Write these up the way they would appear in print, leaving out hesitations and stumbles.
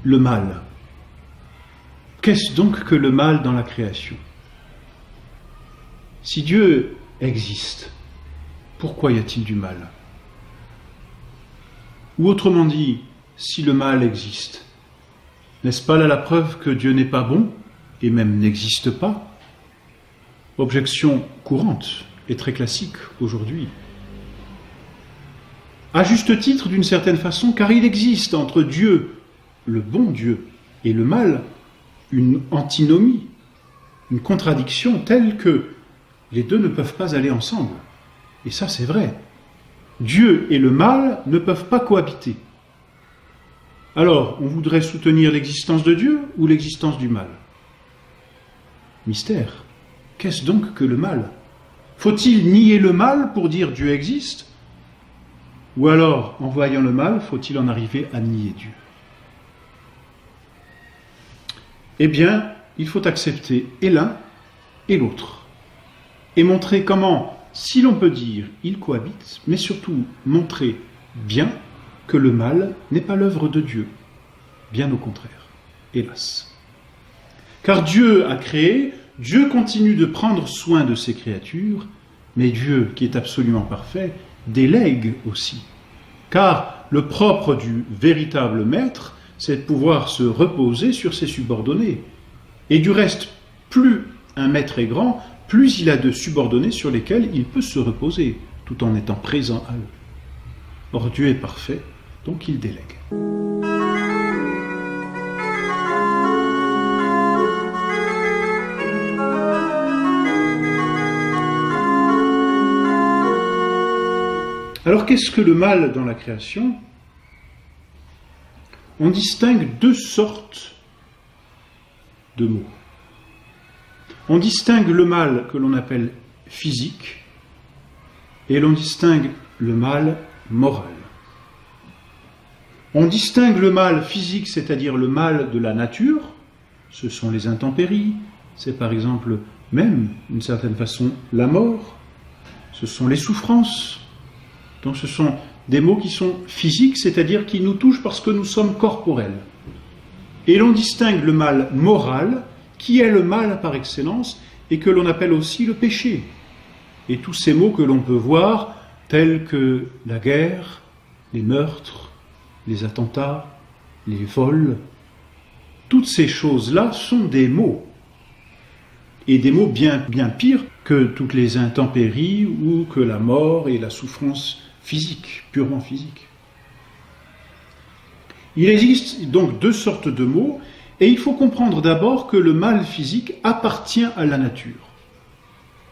le mal. Qu'est-ce donc que le mal dans la création? Si Dieu existe, pourquoi y a-t-il du mal? Ou autrement dit, si le mal existe, n'est-ce pas là la preuve que Dieu n'est pas bon et même n'existe pas? Objection courante et très classique aujourd'hui. À juste titre, d'une certaine façon, car il existe entre Dieu, le bon Dieu, et le mal, une antinomie, une contradiction telle que les deux ne peuvent pas aller ensemble. Et ça, c'est vrai. Dieu et le mal ne peuvent pas cohabiter. Alors, on voudrait soutenir l'existence de Dieu ou l'existence du mal? Mystère. Qu'est-ce donc que le mal? Faut-il nier le mal pour dire Dieu existe? Ou alors, en voyant le mal, faut-il en arriver à nier Dieu? Eh bien, il faut accepter et l'un et l'autre. Et montrer comment, si l'on peut dire, ils cohabitent, mais surtout montrer bien que le mal n'est pas l'œuvre de Dieu. Bien au contraire, hélas. Car Dieu a créé, Dieu continue de prendre soin de ses créatures, mais Dieu, qui est absolument parfait, délègue aussi. Car le propre du véritable maître, c'est de pouvoir se reposer sur ses subordonnés. Et du reste, plus un maître est grand, plus il a de subordonnés sur lesquels il peut se reposer, tout en étant présent à eux. Or Dieu est parfait, donc il délègue. Alors qu'est-ce que le mal dans la création? On distingue deux sortes de mots. On distingue le mal que l'on appelle physique et l'on distingue le mal moral. On distingue le mal physique, c'est-à-dire le mal de la nature, ce sont les intempéries, c'est par exemple même, d'une certaine façon, la mort, ce sont les souffrances. Donc ce sont des mots qui sont physiques, c'est-à-dire qui nous touchent parce que nous sommes corporels. Et l'on distingue le mal moral, qui est le mal par excellence, et que l'on appelle aussi le péché. Et tous ces mots que l'on peut voir, tels que la guerre, les meurtres, les attentats, les vols, toutes ces choses-là sont des maux. Et des mots bien pires que toutes les intempéries ou que la mort et la souffrance physique, purement physique. Il existe donc deux sortes de maux, et il faut comprendre d'abord que le mal physique appartient à la nature.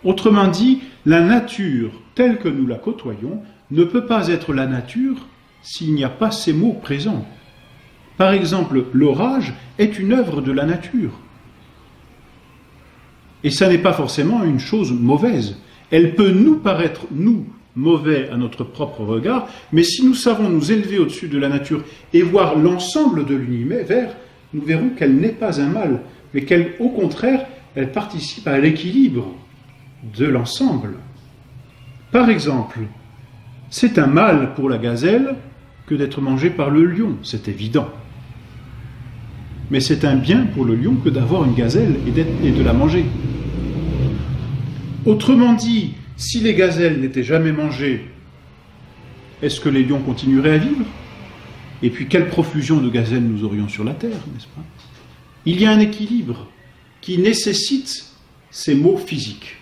Autrement dit, la nature telle que nous la côtoyons ne peut pas être la nature s'il n'y a pas ces maux présents. Par exemple, l'orage est une œuvre de la nature. Et ça n'est pas forcément une chose mauvaise. Elle peut nous paraître, nous, mauvais à notre propre regard, mais si nous savons nous élever au-dessus de la nature et voir l'ensemble de l'univers, nous verrons qu'elle n'est pas un mal, mais qu'elle, au contraire, elle participe à l'équilibre de l'ensemble. Par exemple, c'est un mal pour la gazelle que d'être mangée par le lion, c'est évident. Mais c'est un bien pour le lion que d'avoir une gazelle et de la manger. Autrement dit, si les gazelles n'étaient jamais mangées, est-ce que les lions continueraient à vivre? Et puis quelle profusion de gazelles nous aurions sur la terre, n'est-ce pas? Il y a un équilibre qui nécessite ces maux physiques.